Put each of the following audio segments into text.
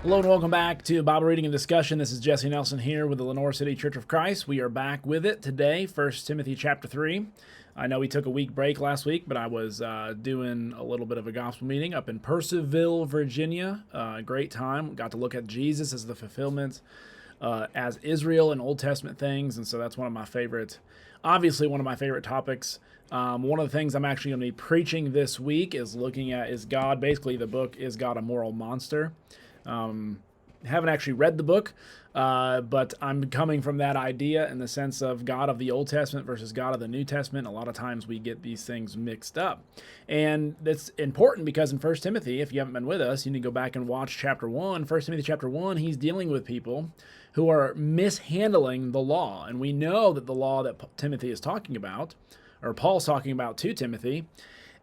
Hello and welcome back to Bible Reading and Discussion. This is Jesse Nelson here with the Lenore City Church of Christ. We are back with it today, 1 Timothy chapter 3. I know we took a week break last week, but I was doing a little bit of a gospel meeting up in Purcellville, Virginia. Great time. Got to look at Jesus as the fulfillment as Israel and Old Testament things, and so that's one of my favorite topics. One of the things I'm actually going to be preaching this week is looking at, is God, basically the book, Is God a Moral Monster? Haven't actually read the book, but I'm coming from that idea in the sense of God of the Old Testament versus God of the New Testament. A lot of times we get these things mixed up. And that's important because in 1 Timothy, if you haven't been with us, you need to go back and watch chapter 1. 1 Timothy chapter 1, he's dealing with people who are mishandling the law. And we know that the law that Timothy is talking about, or Paul's talking about to Timothy,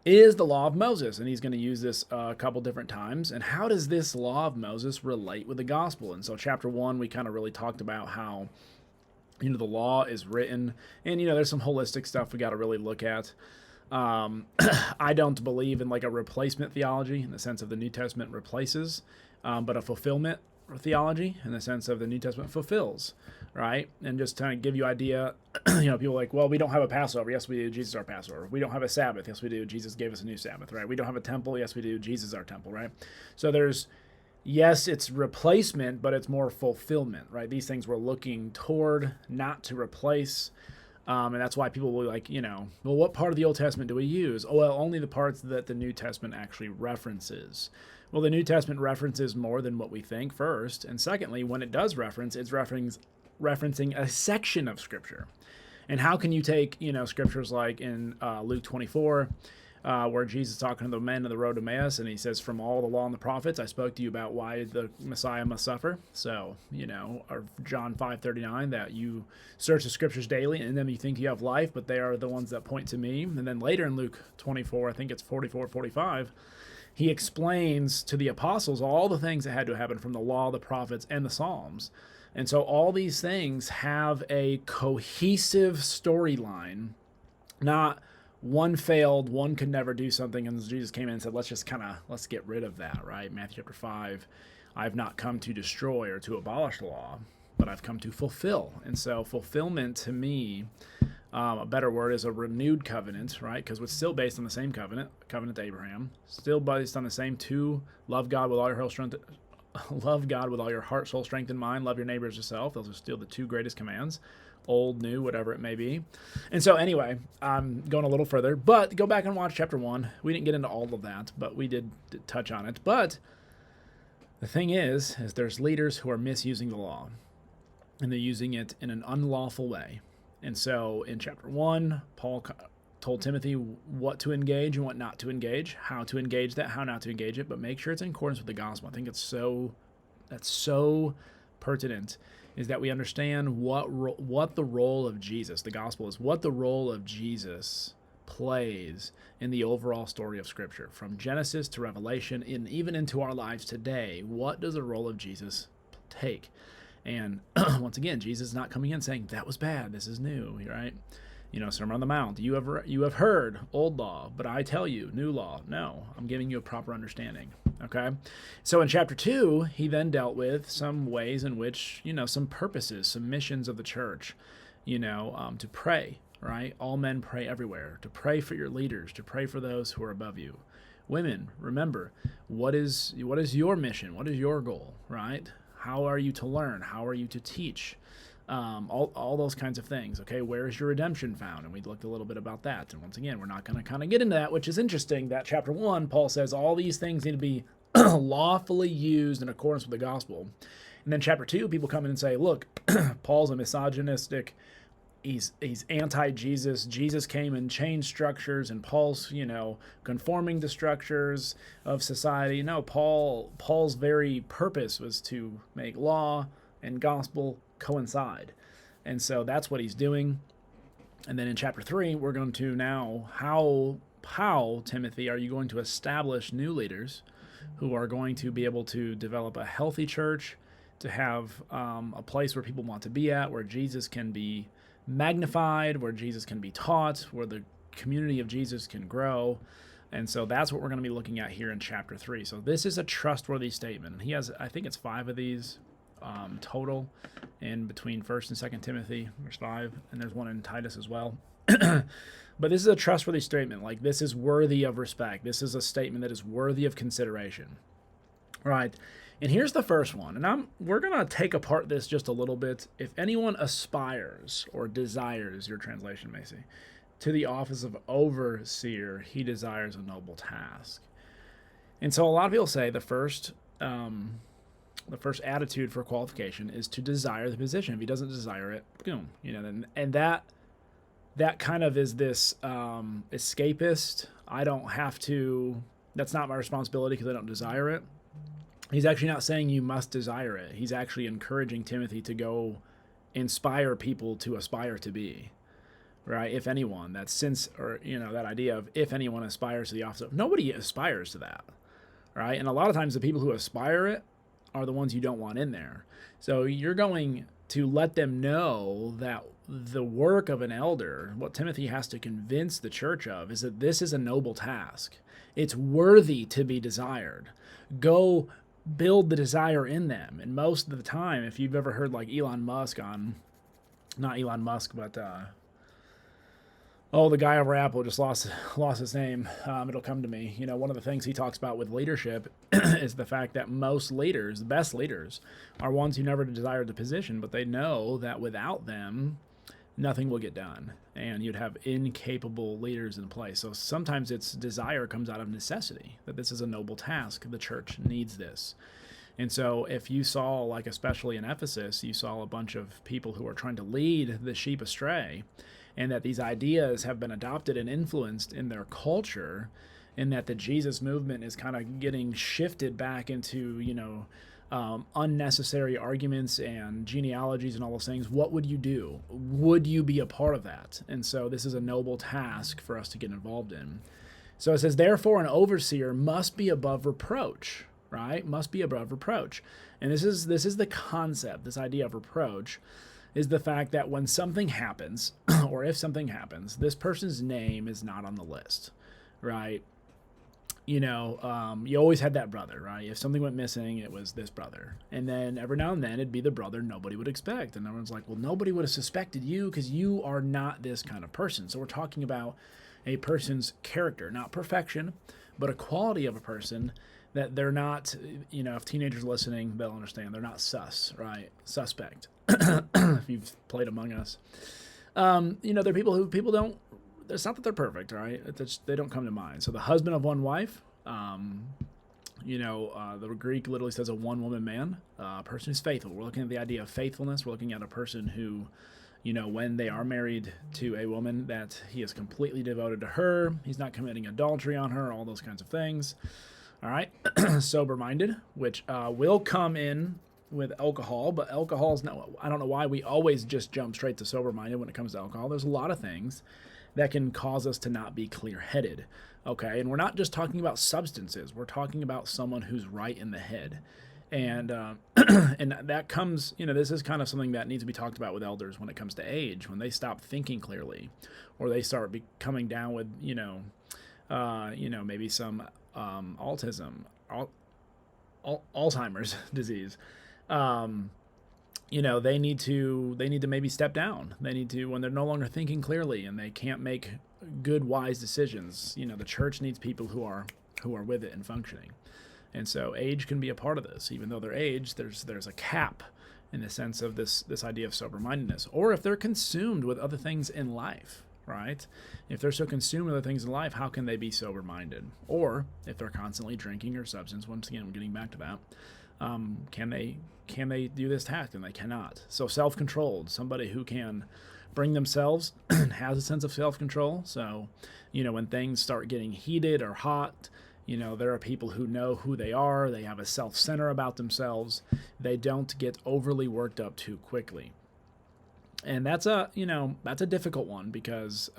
is the law of Moses, and he's going to use this a couple different times. And how does this law of Moses relate with the gospel? And so chapter 1, we kind of really talked about how, the law is written, and, there's some holistic stuff we got to really look at. I don't believe in like a replacement theology in the sense of the New Testament replaces, but a fulfillment theology in the sense of the New Testament fulfills, right? And just to give you idea, people are like, well, we don't have a Passover. Yes, we do. Jesus is our Passover. We don't have a Sabbath. Yes, we do. Jesus gave us a new Sabbath, right? We don't have a temple. Yes, we do. Jesus is our temple, right? So yes, it's replacement, but it's more fulfillment, right? These things we're looking toward, not to replace. And that's why people will be like, well, what part of the Old Testament do we use? Oh, well, only the parts that the New Testament actually references. Well, the New Testament references more than what we think, first. And secondly, when it does reference, it's referencing a section of Scripture. And how can you take, Scriptures like in Luke 24, where Jesus is talking to the men on the road to Emmaus, and he says, from all the law and the prophets, I spoke to you about why the Messiah must suffer. So, or John 5:39, that you search the Scriptures daily, and then you think you have life, but they are the ones that point to me. And then later in Luke 24, I think it's 44, 45, he explains to the apostles all the things that had to happen from the law, the prophets, and the Psalms. And so all these things have a cohesive storyline, not one failed, one could never do something, and Jesus came in and said, let's get rid of that, right? Matthew chapter 5, I've not come to destroy or to abolish the law, but I've come to fulfill. And so fulfillment to me, a better word is a renewed covenant, right? Because it's still based on the same covenant to Abraham, still based on the same two: love God with all your heart, soul, strength, and mind. Love your neighbor as yourself. Those are still the two greatest commands, old, new, whatever it may be. And so anyway, I'm going a little further, but go back and watch chapter 1. We didn't get into all of that, but we did touch on it. But the thing is there's leaders who are misusing the law, and they're using it in an unlawful way. And so in chapter 1, Paul told Timothy what to engage and what not to engage, how to engage that, how not to engage it, but make sure it's in accordance with the gospel. I think that's so pertinent, is that we understand what the role of Jesus, the gospel is, what the role of Jesus plays in the overall story of Scripture, from Genesis to Revelation, and even into our lives today. What does the role of Jesus take? And once again, Jesus is not coming in saying, that was bad, this is new, right? Sermon on the Mount, you have heard old law, but I tell you, new law. No, I'm giving you a proper understanding, okay? So in chapter 2, he then dealt with some ways in which, some purposes, some missions of the church, to pray, right? All men pray everywhere, to pray for your leaders, to pray for those who are above you. Women, remember, what is your mission? What is your goal, right? How are you to learn? How are you to teach? All those kinds of things. Okay, where is your redemption found? And we looked a little bit about that. And once again, we're not going to kind of get into that, which is interesting. That chapter 1, Paul says all these things need to be lawfully used in accordance with the gospel. And then chapter 2, people come in and say, look, Paul's a misogynistic. He's anti-Jesus. Jesus came and changed structures, and Paul's, conforming to structures of society. No, Paul's very purpose was to make law and gospel coincide. And so that's what he's doing. And then in chapter 3, we're going to now, how, Timothy, are you going to establish new leaders who are going to be able to develop a healthy church, to have a place where people want to be at, where Jesus can be magnified, where Jesus can be taught, where the community of Jesus can grow, And so that's what we're going to be looking at here in chapter 3. So this is a trustworthy statement. And he has, I think it's 5 of these total in between 1st and 2nd Timothy. There's 5, and there's one in Titus as well. But this is a trustworthy statement. Like, this is worthy of respect. This is a statement that is worthy of consideration. Right? And here's the first one. And we're going to take apart this just a little bit. If anyone aspires or desires, your translation may say, to the office of overseer, he desires a noble task. And so a lot of people say the first attitude for qualification is to desire the position. If he doesn't desire it, boom, and that kind of is this escapist. I don't have to. That's not my responsibility because I don't desire it. He's actually not saying you must desire it. He's actually encouraging Timothy to go inspire people to aspire to be. Right? If anyone, that idea of if anyone aspires to the office of, nobody aspires to that. Right? And a lot of times the people who aspire it are the ones you don't want in there. So you're going to let them know that the work of an elder, what Timothy has to convince the church of, is that this is a noble task. It's worthy to be desired. Go build the desire in them. And most of the time, if you've ever heard like Elon Musk not Elon Musk, but the guy over Apple, just lost his name. It'll come to me. One of the things he talks about with leadership is the fact that most leaders, the best leaders, are ones who never desired the position, but they know that without them, nothing will get done, and you'd have incapable leaders in place. So sometimes its desire comes out of necessity, that this is a noble task. The church needs this. And so if you saw, like especially in Ephesus, you saw a bunch of people who are trying to lead the sheep astray, and that these ideas have been adopted and influenced in their culture, and that the Jesus movement is kind of getting shifted back into, unnecessary arguments and genealogies and all those things. What would you do? Would you be a part of that? And so this is a noble task for us to get involved in. So it says, therefore, an overseer must be above reproach, right? Must be above reproach. And this is the concept, this idea of reproach, is the fact that when something happens, or if something happens, this person's name is not on the list, right? You always had that brother, right? If something went missing, it was this brother. And then every now and then it'd be the brother nobody would expect. And everyone's like, well, nobody would have suspected you because you are not this kind of person. So we're talking about a person's character, not perfection, but a quality of a person that they're not, if teenagers are listening, they'll understand. They're not right? Suspect. If you've played Among Us. They're people who don't, it's not that they're perfect, right? They don't come to mind. So the husband of one wife, the Greek literally says a one-woman man, a person who's faithful. We're looking at the idea of faithfulness. We're looking at a person who, when they are married to a woman, that he is completely devoted to her. He's not committing adultery on her, all those kinds of things. All right. Sober-minded, which will come in with alcohol, but alcohol is not, I don't know why we always just jump straight to sober-minded when it comes to alcohol. There's a lot of things that can cause us to not be clear-headed, okay? And we're not just talking about substances. We're talking about someone who's right in the head. And and that comes, this is kind of something that needs to be talked about with elders when it comes to age, when they stop thinking clearly, or they start coming down with, maybe some autism, Alzheimer's disease. They need to maybe step down. They need to, when they're no longer thinking clearly and they can't make good, wise decisions. The church needs people who are with it and functioning. And so age can be a part of this. Even though they're aged, there's a cap in the sense of this idea of sober-mindedness. Or if they're consumed with other things in life, right? If they're so consumed with other things in life, how can they be sober-minded? Or if they're constantly drinking or substance, once again, I'm getting back to that, can they do this task? And they cannot. So self-controlled, somebody who can bring themselves and has a sense of self-control. So, when things start getting heated or hot, there are people who know who they are. They have a self-center about themselves. They don't get overly worked up too quickly. And that's a difficult one because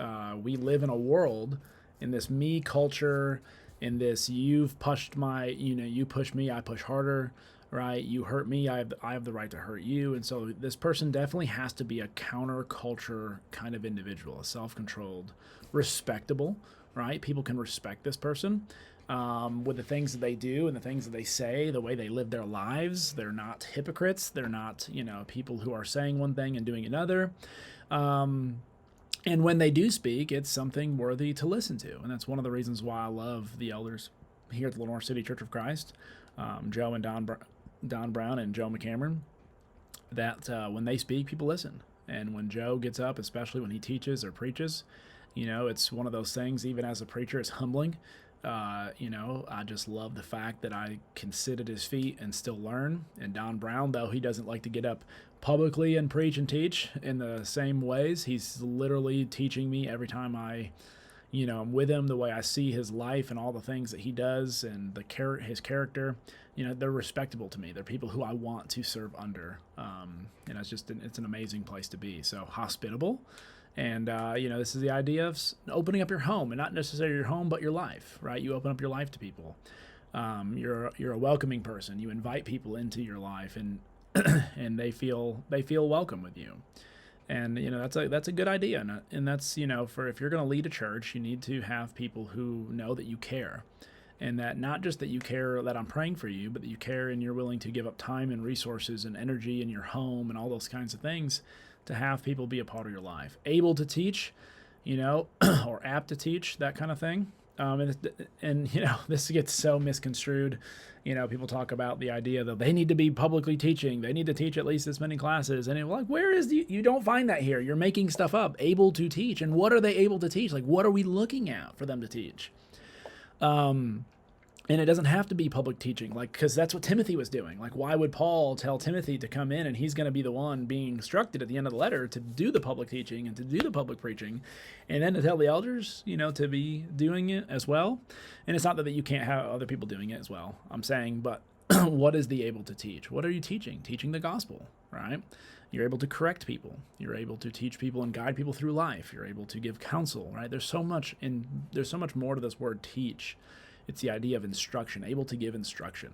we live in a world, in this me culture, in this you push me, I push harder, right? You hurt me, I have the right to hurt you. And so this person definitely has to be a counterculture kind of individual, a self-controlled, respectable, right? People can respect this person with the things that they do and the things that they say, the way they live their lives. They're not hypocrites. They're not, people who are saying one thing and doing another. And when they do speak, it's something worthy to listen to. And that's one of the reasons why I love the elders here at the Lenore City Church of Christ, Joe and Don Brown and Joe McCameron, that when they speak, people listen. And when Joe gets up, especially when he teaches or preaches, it's one of those things, even as a preacher, it's humbling. I just love the fact that I can sit at his feet and still learn. And Don Brown, though he doesn't like to get up publicly and preach and teach in the same ways, he's literally teaching me every time I'm with him, the way I see his life and all the things that he does and his character. They're respectable to me. They're people who I want to serve under. And it's an amazing place to be. So hospitable. And, this is the idea of opening up your home, and not necessarily your home, but your life, right? You open up your life to people. You're a welcoming person. You invite people into your life, and and they feel welcome with you. And, that's a good idea. And that's, for if you're going to lead a church, you need to have people who know that you care. And that not just that you care that I'm praying for you, but that you care and you're willing to give up time and resources and energy in your home and all those kinds of things to have people be a part of your life. Able to teach, or apt to teach, that kind of thing. And this gets so misconstrued. People talk about the idea that they need to be publicly teaching. They need to teach at least this many classes. And where is you don't find that here. You're making stuff up. Able to teach. And what are they able to teach? What are we looking at for them to teach? And it doesn't have to be public teaching, because that's what Timothy was doing. Why would Paul tell Timothy to come in and he's going to be the one being instructed at the end of the letter to do the public teaching and to do the public preaching, and then to tell the elders, to be doing it as well? And it's not that you can't have other people doing it as well, I'm saying, but what is the able to teach? What are you teaching? Teaching the gospel, right? You're able to correct people. You're able to teach people and guide people through life. You're able to give counsel, right? There's so much more to this word teach. It's the idea of instruction, able to give instruction.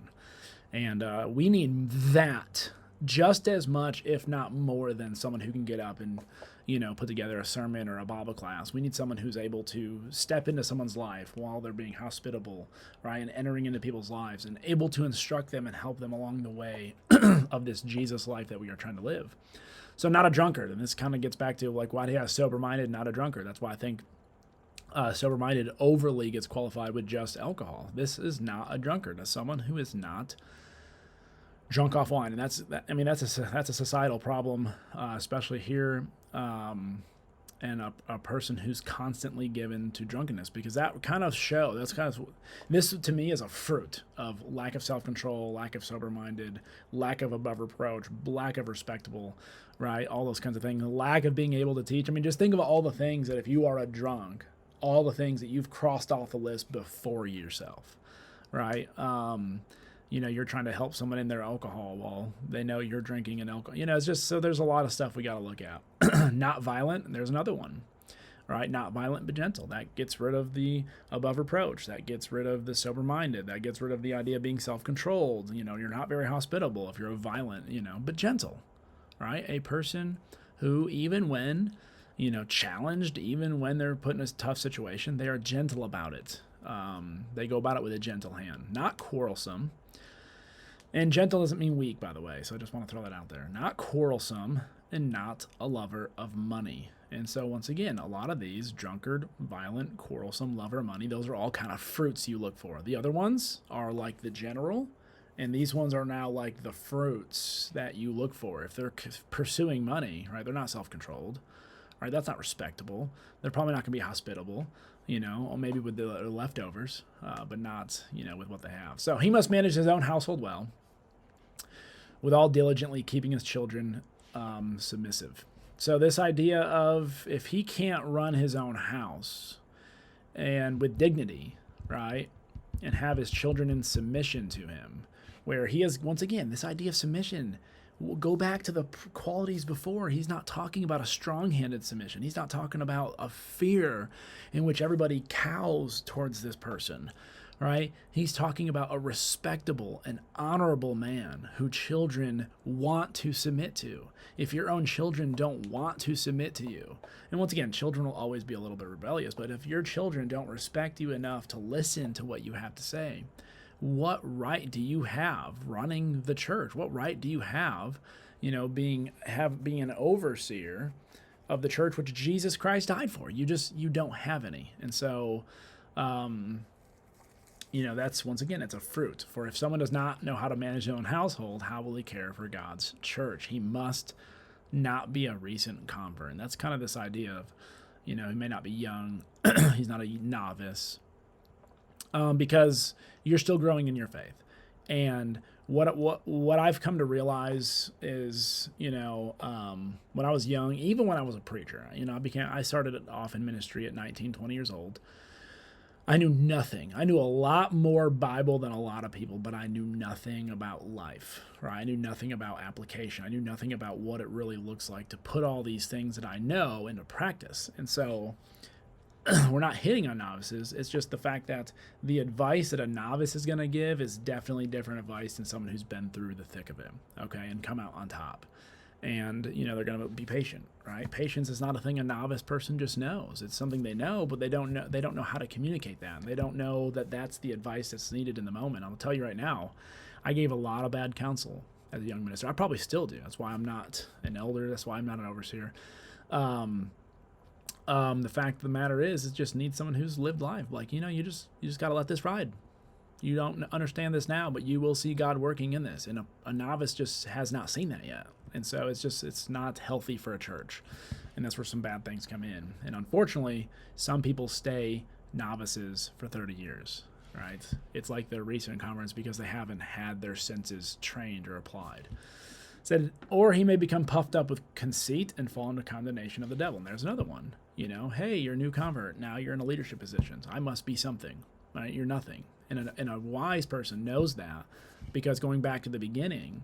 And we need that just as much, if not more, than someone who can get up and, put together a sermon or a Bible class. We need someone who's able to step into someone's life while they're being hospitable, right, and entering into people's lives and able to instruct them and help them along the way of this Jesus life that we are trying to live. So not a drunkard. And this kind of gets back to, why do you have sober-minded, not a drunkard? That's why I think sober-minded overly gets qualified with just alcohol. This is not a drunkard. That's someone who is not drunk off wine, and that's a societal problem, especially here, and a person who's constantly given to drunkenness, because this to me is a fruit of lack of self-control, lack of sober-minded, lack of above reproach, lack of respectable, right? All those kinds of things, lack of being able to teach. Just think of all the things that if you are a drunk, all the things that you've crossed off the list before yourself, right? You're trying to help someone in their alcohol while they know you're drinking an alcohol. It's just, so there's a lot of stuff we got to look at. Not violent, and there's another one, right? Not violent but gentle. That gets rid of the above reproach. That gets rid of the sober-minded. That gets rid of the idea of being self-controlled. You're not very hospitable if you're violent, but gentle, right? A person who, even when challenged, even when they're put in a tough situation, they are gentle about it. They go about it with a gentle hand, not quarrelsome. And gentle doesn't mean weak, by the way, so I just want to throw that out there. Not quarrelsome, and not a lover of money. And so, once again, a lot of these, drunkard, violent, quarrelsome, lover of money, those are all kind of fruits you look for. The other ones are like the general, and these ones are now like the fruits that you look for. If they're pursuing money, right, they're not self-controlled. Right, that's not respectable. They're probably not going to be hospitable, or maybe with the leftovers, but not, with what they have. So he must manage his own household well, with all diligently keeping his children submissive. So this idea of if he can't run his own house and with dignity, right, and have his children in submission to him, where he has, once again, this idea of submission. We'll go back to the qualities before. He's not talking about a strong-handed submission. He's not talking about a fear in which everybody cows towards this person, right? He's talking about a respectable and honorable man who children want to submit to. If your own children don't want to submit to you, and once again, children will always be a little bit rebellious, but if your children don't respect you enough to listen to what you have to say, what right do you have running the church? What right do you have, being an overseer of the church which Jesus Christ died for? You don't have any. And so that's, once again, it's a fruit. For if someone does not know how to manage their own household, how will he care for God's church? He must not be a recent convert. And that's kind of this idea of, he may not be young, he's not a novice, because you're still growing in your faith. And what I've come to realize is, when I was young, even when I was a preacher, I started off in ministry at 19, 20 years old. I knew nothing. I knew a lot more Bible than a lot of people, but I knew nothing about life, right? I knew nothing about application. I knew nothing about what it really looks like to put all these things that I know into practice. And so we're not hitting on novices. It's just the fact that the advice that a novice is going to give is definitely different advice than someone who's been through the thick of it, okay, and come out on top. And, they're going to be patient, right? Patience is not a thing a novice person just knows. It's something they know, but they don't know how to communicate that. They don't know that that's the advice that's needed in the moment. I'll tell you right now, I gave a lot of bad counsel as a young minister. I probably still do. That's why I'm not an elder. That's why I'm not an overseer. The fact of the matter is, it just needs someone who's lived life. Like, you just got to let this ride. You don't understand this now, but you will see God working in this. And a novice just has not seen that yet. And so it's not healthy for a church. And that's where some bad things come in. And unfortunately, some people stay novices for 30 years, right? It's like their recent converts because they haven't had their senses trained or applied. Said, or he may become puffed up with conceit and fall into condemnation of the devil. And there's another one. Hey, you're a new convert. Now you're in a leadership position. I must be something, right? You're nothing. And a wise person knows that, because going back to the beginning,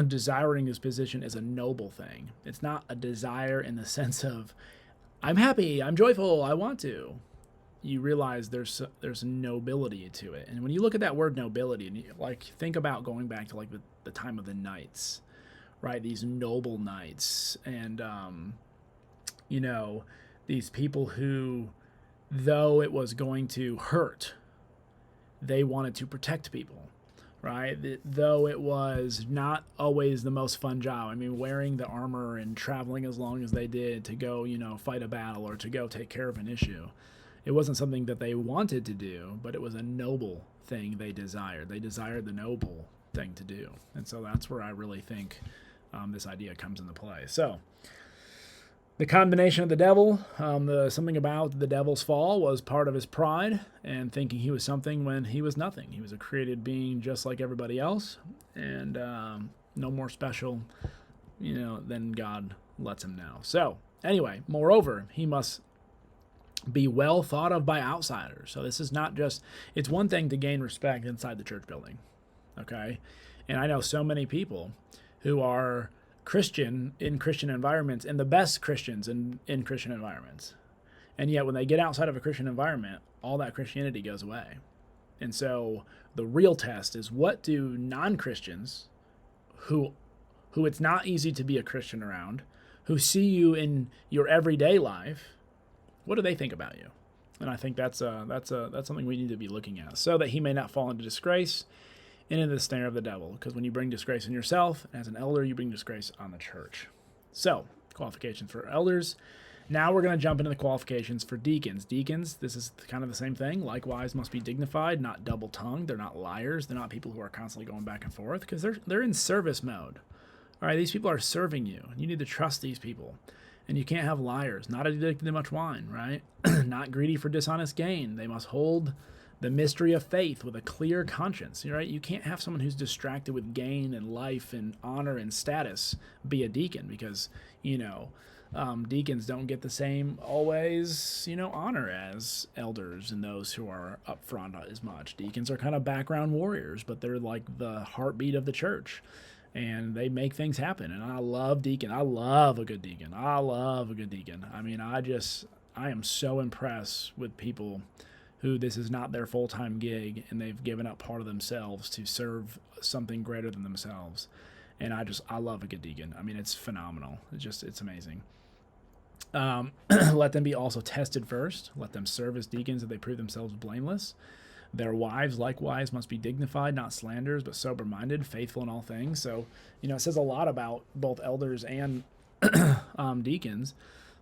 desiring this position is a noble thing. It's not a desire in the sense of, I'm happy, I'm joyful, I want to. You realize there's nobility to it. And when you look at that word nobility, and you think about going back to the time of the knights, right? These noble knights, and these people who, though it was going to hurt, they wanted to protect people, right? Though it was not always the most fun job. I mean, wearing the armor and traveling as long as they did to go, fight a battle or to go take care of an issue. It wasn't something that they wanted to do, but it was a noble thing they desired. They desired the noble thing to do. And so that's where I really think this idea comes into play. So the condemnation of the devil, something about the devil's fall was part of his pride and thinking he was something when he was nothing. He was a created being just like everybody else, and no more special, than God lets him know. So anyway, moreover, he must be well thought of by outsiders. So this is not just, it's one thing to gain respect inside the church building, okay? And I know so many people who are Christian in Christian environments, and the best Christians in Christian environments. And yet when they get outside of a Christian environment, all that Christianity goes away. And so the real test is, what do non-Christians who it's not easy to be a Christian around, who see you in your everyday life, what do they think about you? And I think that's something we need to be looking at, so that he may not fall into disgrace and into the snare of the devil. Because when you bring disgrace on yourself, as an elder, you bring disgrace on the church. So, qualifications for elders. Now we're going to jump into the qualifications for deacons. Deacons, this is kind of the same thing. Likewise, must be dignified, not double-tongued. They're not liars. They're not people who are constantly going back and forth, because they're in service mode. All right, these people are serving you. You need to trust these people. And you can't have liars, not addicted to much wine, right? Not greedy for dishonest gain. They must hold the mystery of faith with a clear conscience, right? You can't have someone who's distracted with gain and life and honor and status be a deacon, because, deacons don't get the same always, honor as elders and those who are up front as much. Deacons are kind of background warriors, but they're like the heartbeat of the church, and they make things happen. And I love deacon. I love a good deacon. I mean, I am so impressed with people who this is not their full-time gig and they've given up part of themselves to serve something greater than themselves. And I love a good deacon. I mean, it's phenomenal. It's amazing. Let them be also tested first. Let them serve as deacons if they prove themselves blameless. Their wives likewise must be dignified, not slanderers, but sober-minded, faithful in all things. So, it says a lot about both elders and deacons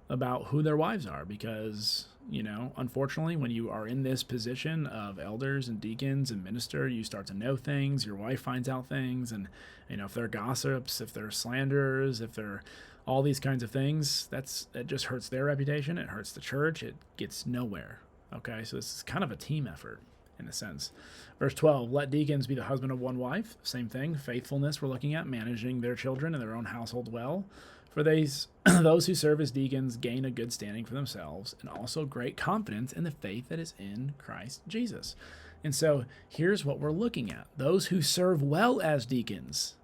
about who their wives are, because, unfortunately, when you are in this position of elders and deacons and minister, you start to know things. Your wife finds out things, and, if they're gossips, if they're slanderers, if they're all these kinds of things, it just hurts their reputation. It hurts the church. It gets nowhere. Okay, so this is kind of a team effort in a sense. Verse 12, let deacons be the husband of one wife. Same thing, faithfulness we're looking at, managing their children and their own household well. For those who serve as deacons gain a good standing for themselves and also great confidence in the faith that is in Christ Jesus. And so here's what we're looking at. Those who serve well as deacons.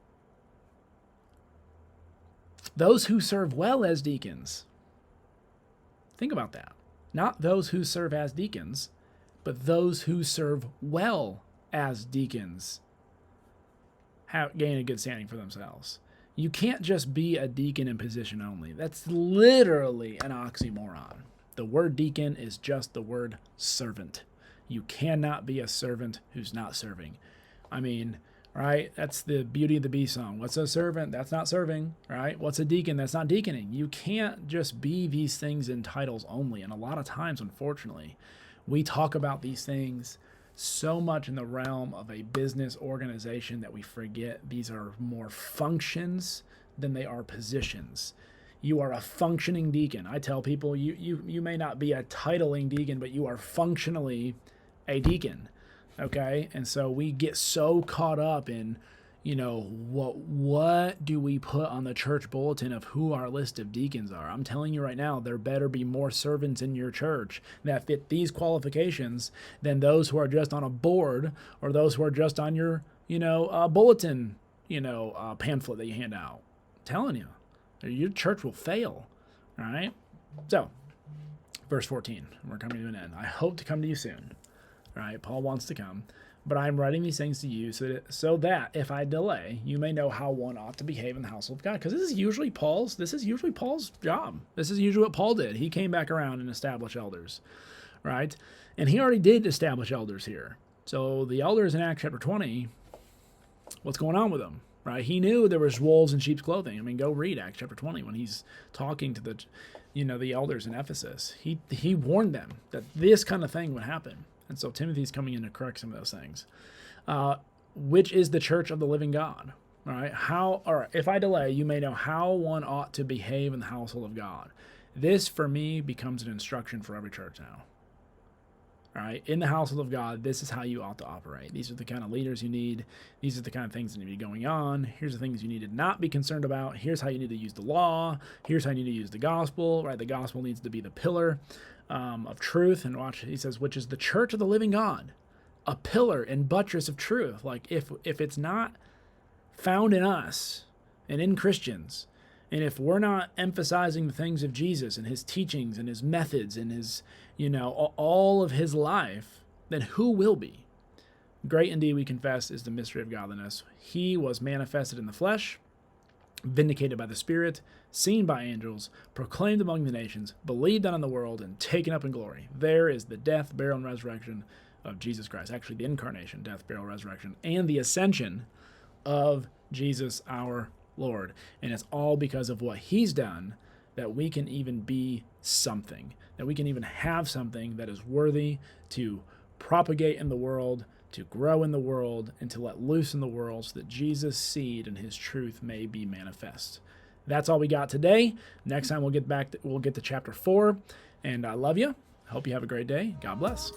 Those who serve well as deacons. Think about that. Not those who serve as deacons, but those who serve well as deacons gain a good standing for themselves. You can't just be a deacon in position only. That's literally an oxymoron. The word deacon is just the word servant. You cannot be a servant who's not serving. I mean, right? That's the Beauty of the Beast song. What's a servant? That's not serving, right? What's a deacon? That's not deaconing. You can't just be these things in titles only. And a lot of times, unfortunately, we talk about these things so much in the realm of a business organization that we forget these are more functions than they are positions. You are a functioning deacon. I tell people you may not be a titling deacon, but you are functionally a deacon. Okay? And so we get so caught up in, what do we put on the church bulletin of who our list of deacons are? I'm telling you right now, there better be more servants in your church that fit these qualifications than those who are just on a board or those who are just on your, bulletin, pamphlet that you hand out. I'm telling you, your church will fail. All right? So, verse 14, we're coming to an end. I hope to come to you soon. All right? Paul wants to come. But I am writing these things to you so that if I delay, you may know how one ought to behave in the household of God. Because this is usually Paul's job. This is usually what Paul did. He came back around and established elders, right? And he already did establish elders here. So the elders in Acts chapter 20, what's going on with them, right? He knew there was wolves in sheep's clothing. I mean, go read Acts chapter 20 when he's talking to the elders in Ephesus. He warned them that this kind of thing would happen. And so Timothy's coming in to correct some of those things. Which is the church of the living God. All right. If I delay, you may know how one ought to behave in the household of God. This, for me, becomes an instruction for every church now. All right. In the household of God, this is how you ought to operate. These are the kind of leaders you need. These are the kind of things that need to be going on. Here's the things you need to not be concerned about. Here's how you need to use the law. Here's how you need to use the gospel. Right. The gospel needs to be the pillar of truth. And watch, he says, which is the church of the living God, a pillar and buttress of truth. Like if it's not found in us and in Christians, and if we're not emphasizing the things of Jesus and his teachings and his methods and his, all of his life, then who will be? Great indeed, we confess, is the mystery of godliness. He was manifested in the flesh, vindicated by the Spirit, seen by angels, proclaimed among the nations, believed on in the world, and taken up in glory. There is the death, burial, and resurrection of Jesus Christ. Actually, the incarnation, death, burial, resurrection, and the ascension of Jesus our Lord. And it's all because of what he's done that we can even be something, that we can even have something that is worthy to propagate in the world, to grow in the world, and to let loose in the world so that Jesus' seed and his truth may be manifest. That's all we got today. Next time we'll get to chapter 4. And I love you. Hope you have a great day. God bless.